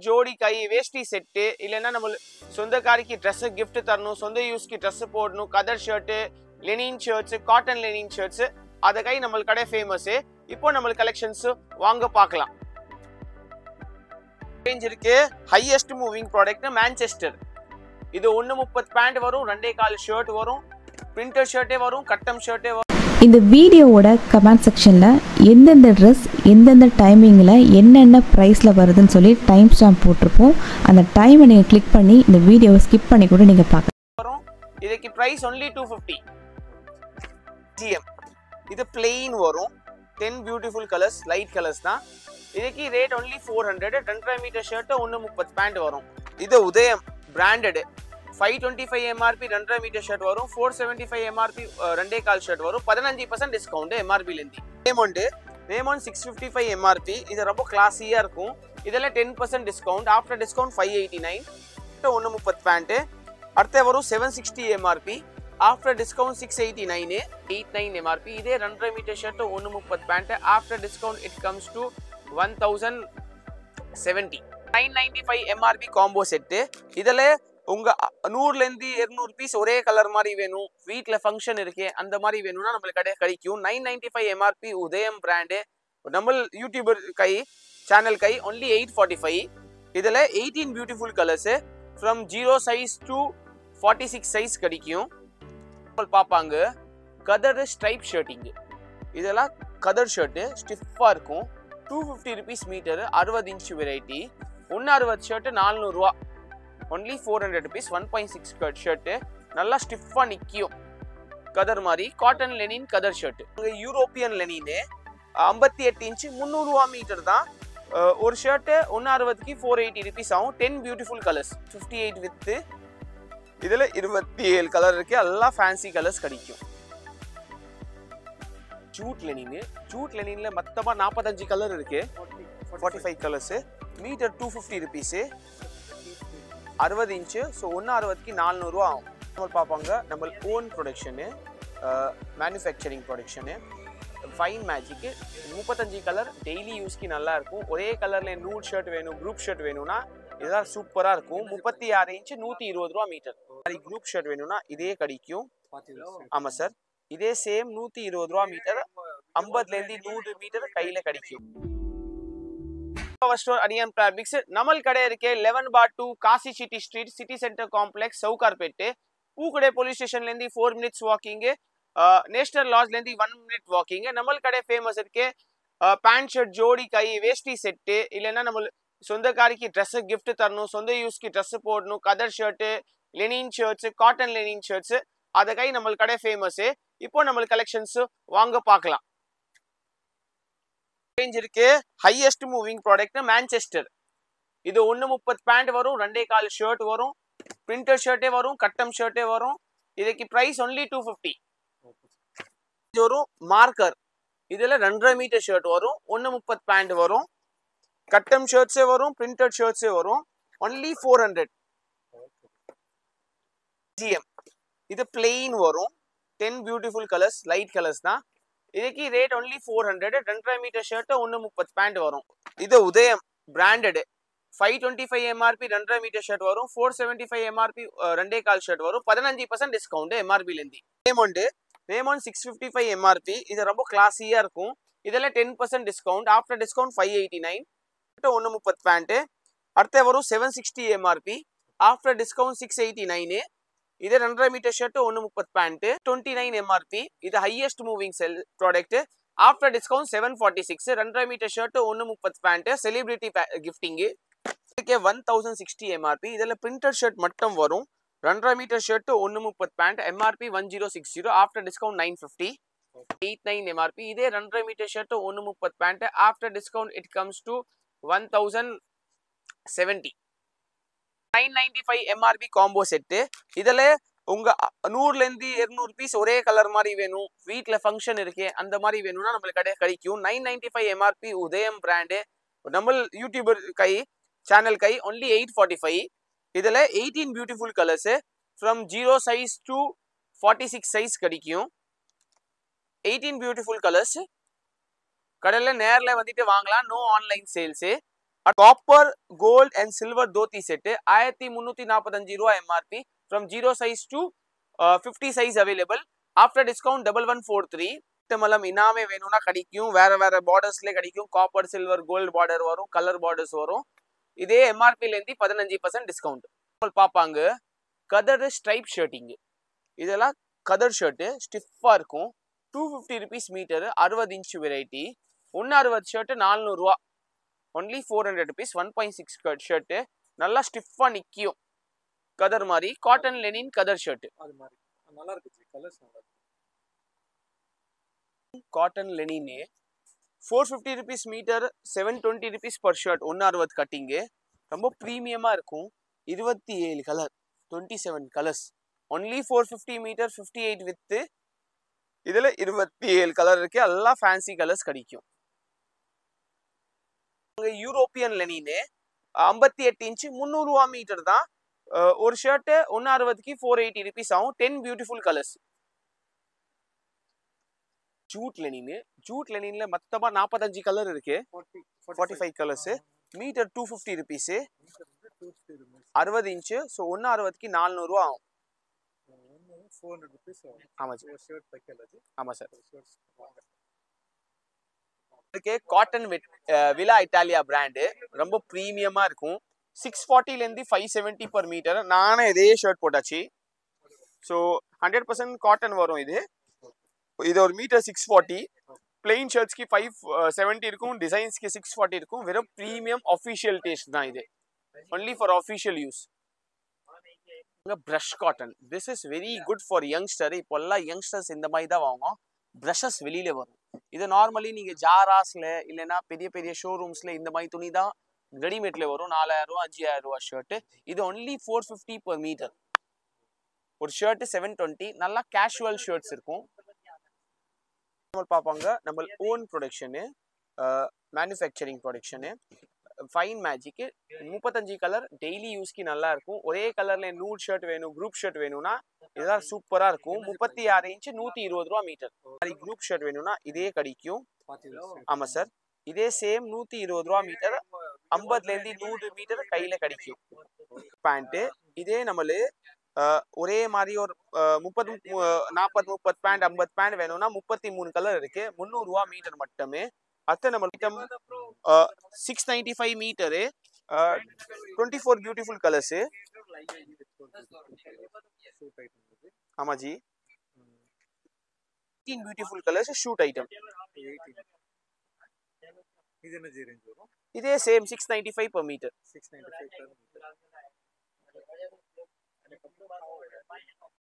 ஜோடி கை வேஷ்டி செட்டு இல்லைன்னா நம்ம சொந்தக்காரிக்கு ட்ரெஸ் கிஃப்ட் தரணும், சொந்த யூஸ்க்கு ட்ரெஸ் போடணும், கதர் shirt, Lenin shirts, cotton Lenin shirts, அத கை நம்ம கடை ஃபேமஸ். இப்போ நம்ம கலெக்ஷன்ஸ் வாங்க பார்க்கலாம். ரேஞ்ச் இருக்கு. Highest moving product Manchester. இது 130 பேண்ட் வரும், 2.25 ஷர்ட் வரும், பிரிண்டர் ஷர்ட்டே வரும், கட்டம் ஷர்ட்டே வரும். இந்த வீடியோவோட கமெண்ட் செக்ஷனில் எந்தெந்த ட்ரெஸ் எந்தெந்த டைமிங்கில் என்னென்ன ப்ரைஸில் வருதுன்னு சொல்லி டைம் ஸ்டாம்ப் போட்டிருப்போம். அந்த டைமை நீங்கள் கிளிக் பண்ணி இந்த வீடியோவை ஸ்கிப் பண்ணி கூட நீங்கள் பார்க்கலாம். இதுக்கு ப்ரைஸ் ஒன்லி 250 ஜிஎம். இது பிளெயின் வரும், 10 பியூட்டிஃபுல் கலர்ஸ், லைட் கலர்ஸ் தான். இதுக்கு rate only 400. 2.5 metre shirt, 130 pant வரும். இது உதயம் பிராண்டட், 525 எம்ஆர்பி 2.5 மீட்டர் ஷர்ட் வரும், 475 எம்ஆர்பி 2.25 ஷர்ட் வரும், 15% டிஸ்கவுண்ட் எம்ஆர்பிலேருந்து. ரேமோன் 655 எம்ஆர்பி. இது ரொம்ப கிளாஸியாக இருக்கும். இதில் 10% டிஸ்கவுண்ட், ஆஃப்டர் டிஸ்கவுண்ட் 589, 130 பேண்ட்டு. அடுத்த வரும் 760 எம்ஆர்பி, ஆஃப்டர் டிஸ்கவுண்ட் 689, 89 எம்ஆர்பி. இதே 2.5 metre shirt, 130 pant. After discount it comes to 1070. 995 MRP combo set. இதில் உங்க 100லேருந்து 200 பீஸ் ஒரே கலர் மாதிரி வேணும், வீட்டில் ஃபங்க்ஷன் இருக்கு, அந்த மாதிரி வேணும்னா நம்மளுக்கு கடை கிடைக்கும். 995 எம்ஆர்பி உதயம் பிராண்டு. நம்ம யூடியூபர் கை சேனல் கை ஒன்லி 845. இதில் 18 beautiful colours from 0 size to 46 size கிடைக்கும். பார்ப்பாங்க கதர் ஸ்ட்ரைப் ஷர்ட்டிங்கு. இதெல்லாம் கதர் ஷர்ட்டு ஸ்டிஃபாக இருக்கும். 250 rupees metre, 60 inch variety. 160 shirt 400 ரூபா, ஒன்லி 400 ருபீஸ். 1.6 ஷர்ட்டு நல்லா ஸ்டிஃபாக நிற்கும், கதர் மாதிரி. காட்டன் லெனின் கதர் ஷர்ட்டு. யூரோப்பியன் லெனின்னு 58 இன்ச்சு 300 ரூபா மீட்டர் தான். ஒரு ஷர்ட்டு 160க்கு 480 ருபீஸ் ஆகும். 10 பியூட்டிஃபுல் கலர்ஸ், 58 வித்து. இதில் 27 கலர் இருக்கு, எல்லாம் ஃபேன்சி கலர்ஸ் கிடைக்கும். Jute linen. ஜூட் லெனின்ல மொத்தமாக 45 கலர் இருக்கு, 45 colours. Metre 250 rupees, 60 inch. So 160க்கு 400 ரூபா ஆகும். நம்ம பார்ப்பாங்க நம்ம own production, manufacturing production. Fine magic 35 colour, daily யூஸ்க்கு நல்லா இருக்கும். ஒரே கலரில் நூட் ஷர்ட் வேணும், குரூப் ஷர்ட் வேணும்னா இதெல்லாம் சூப்பராக இருக்கும். 36 இன்ச்சு 120 ரூபா மீட்டர். குரூப் ஷர்ட் வேணும்னா இதே கிடைக்கும். ஆமாம் சார், இதே சேம் 120 ரூபா மீட்டர். 50லேருந்து 100 மீட்டர் கையில் கிடைக்கும். அடியான் ஃபேப்ரிக்ஸ் நம்ம கடை இருக்கு 11/2 Kasi Chetty street, city centre complex, Sowcarpet. Pookadai police ஸ்டேஷன்லேருந்து 4 மினிட்ஸ் வாக்கிங்கு, நேஷனல் லாட்ஜ்லேருந்து 1 மினிட் வாக்கிங்கு. நம்ம கடை ஃபேமஸ் இருக்கு. பேண்ட் ஷர்ட் ஜோடி கை வேஷ்டி செட்டு இல்லைன்னா நம்ம சொந்தக்காரிக்கு ட்ரெஸ் கிஃப்ட் தரணும், சொந்த யூஸ்க்கு ட்ரெஸ் போடணும், கதர் shirt, Lenin shirts, cotton Lenin shirts, அத கை நம்ம கடை ஃபேமஸ். இப்போ நம்ம கலெக்ஷன்ஸ் வாங்க பார்க்கலாம். ரேஞ்ச் இருக்கு. Highest moving product Manchester. இது 130 பேண்ட் வரும், 2.25 ஷர்ட் வரும், பிரிண்டர் ஷர்ட்டே வரும், கட்டம் ஷர்ட்டே வரும். இதுக்கு ப்ரைஸ் ஒன்லி 250. இது ஒரு மார்க்கர். இதில் 2.5 மீட்டர் ஷர்ட் வரும், 130 பேண்ட் வரும், கட்டம் ஷர்ட்ஸே வரும், பிரிண்டட் ஷர்ட்ஸே வரும். Only 400 GM. இது பிளெயின் வரும், 10 பியூட்டிஃபுல் கலர்ஸ், லைட் கலர்ஸ் தான். இதுக்கு rate only 400. 2.5 metre shirt, 130 pant வரும். இது உதயம் பிராண்டட், 525 எம்ஆர்பி 2.5 மீட்டர் ஷர்ட் வரும், 475 எம்ஆர்பி 2.25 ஷர்ட் வரும், 15% டிஸ்கவுண்ட் எம்ஆர்பிலேருந்து. ரேமோன் 655 எம்ஆர்பி. இது ரொம்ப கிளாஸியாக இருக்கும். இதில் 10% டிஸ்கவுண்ட், ஆஃப்டர் டிஸ்கவுண்ட் 589, 130 பேண்ட்டு. அடுத்த வரும் 760 எம்ஆர்பி, ஆஃப்டர் டிஸ்கவுண்ட் 689. இது 2.5 மீட்டர் ஷர்ட், 130 பேண்ட், 29 எம்ஆர்பி. இது highest moving sell product. After discount 746. 2.5 metre shirt, 130 pant, celebrity gifting. இதுக்கே 1060 எம்ஆர்பி. இதில் பிரிண்டட் ஷர்ட் மட்டும் வரும். 2.5 metre shirt, 130 pant, MRP 1060, after discount 950, 89 MRP. இதே 2.5 metre shirt, 130 pant, after discount it comes to 1070. 995 MRP combo set. இதில் உங்க 100லேருந்து 200 piece ஒரே colour மாதிரி வேணும், வீட்டில் ஃபங்க்ஷன் இருக்கு, அந்த மாதிரி வேணும்னா நம்மளுக்கு கடை கிடைக்கும். 995 எம்ஆர்பி உதயம் பிராண்டு. நம்ம யூடியூபர் கை சேனல் கை ஒன்லி 845. இதில் 18 beautiful colours from 0 size to 46 size கிடைக்கும். 18 பியூட்டிஃபுல் கலர்ஸ். கடையில் நேரில் வந்துட்டு வாங்கலாம், no online sales. Copper gold and silver dhoti set 1345 ரூபாய் MRP from 0 size to 50 size available after discount 1143. மலம் இனாமே வேணும்னா கிடைக்கும். வேற வேற பார்டர்ஸ்ல கிடைக்கும். காப்பர் சில்வர் கோல்டு பார்டர் வரும், கலர் பார்டர்ஸ் வரும். இதே எம்ஆர்பில இருந்து 15% டிஸ்கவுண்ட் பாப்பாங்க. கதர் ஸ்ட்ரைப் ஷர்ட்டிங், இதெல்லாம் கதர் ஷர்ட் ஸ்டிஃபா இருக்கும். 250 rupees metre, 60 inch variety. 160 shirt 400 ரூபா, ஒன்லி 400 rupees. 1.6 ஷர்ட் நல்லா ஸ்டிஃபா நிக்கும். கதர் மாதிரி காட்டன் லெனின் கதர் ஷர்ட் அது மாதிரி நல்லா இருக்கு. கலர்ஸ் நல்லா இருக்கு. காட்டன் லெனினே 450 rupees metre, 720 rupees per shirt. 160 cutting ரொம்ப ப்ரீமியமா இருக்கும். 27 colour, 27 colours. Only 450 metre, 58 with. இதுல 27 கலர் இருக்கு. எல்லாம் ஃபேன்சி கலர்ஸ் கிடைக்கும். யூரோப்பியன் லெனினே 58 inch 300 ரூபா மீட்டர் தான். ஒரு ஷர்ட் 160க்கு 480 rupees ஆகும். 10 beautiful colours. Jute linen, jute லெனின்ல மொத்தமா 45 கலர் இருக்கு. 45 colours. Metre 250 rupees, 60 inch. So 160க்கு 400 ரூபா ஆகும். 400 rupees. ஆமா சார். ஷர்ட் தைக்கலாது. ஆமா சார். இதுக்கு காட்டன் விலா இட்டாலியா பிராண்டு ரொம்ப ப்ரீமியமா இருக்கும். 640 இருந்து 570 per மீட்டர். நானே இதே ஷர்ட் போட்டாச்சு. ஸோ 100% காட்டன் வரும். இது ஒரு மீட்டர் 640. பிளெயின் ஷர்ட்ஸ்க்கு 570 இருக்கும், டிசைன்ஸ்க்கு 640 இருக்கும். வெறும் ப்ரீமியம் அஃபிஷியல் டேஸ்ட் தான் இது. Only for official use. Brush cotton, this is very good for youngster. இப்போ எல்லாம் யங்ஸ்டர்ஸ் இந்த மாதிரி தான் வாங்குவோம். ப்ரஷஸ் வெளியில வரும். இது நார்மலி நீங்க ஜாராஸ்ல இல்லைன்னா பெரிய பெரிய ஷோரூம்ஸ்ல இந்த மாதிரி துணி தான் ரெடிமேட்ல வரும். 4000 ரூபா 5000 ரூபா ஷர்ட். இது ஒன்லி 450 per மீட்டர். ஒரு ஷர்ட் 720. நல்லா கேஷுவல் ஷர்ட்ஸ் இருக்கும். பார்ப்பாங்க நம்ம own production, manufacturing production. Fine magic 35 colour daily யூஸ்க்கு நல்லா இருக்கும். ஒரே கலர்ல நூட் ஷர்ட் வேணும், குரூப் ஷர்ட் வேணும்னா இதெல்லாம் சூப்பரா இருக்கும். 36 inch 120 ரூபா மீட்டர். குரூப் ஷர்ட் வேணும்னா இதே கிடைக்கும். ஆமா சார். இதே சேம் 120 ரூபா மீட்டர். 50ல இருந்து 100 மீட்டர் கையில கிடைக்கும். பேண்ட் இதே நம்மளு ஒரே மாதிரி ஒரு 30 40 30 பேண்ட் 50 பேண்ட் வேணும்னா 33 கலர் இருக்கு. 300 ரூபா மீட்டர் மட்டுமே. அடுத்து நம்ம 695 மீட்டரு, 24 பியூட்டிஃபுல் கலர்ஸ். ஆமா ji. 18 beautiful colours suit item. இது என்ன ரேஞ்ச் வரும்? இதே same 695 per metre. 695 per metre.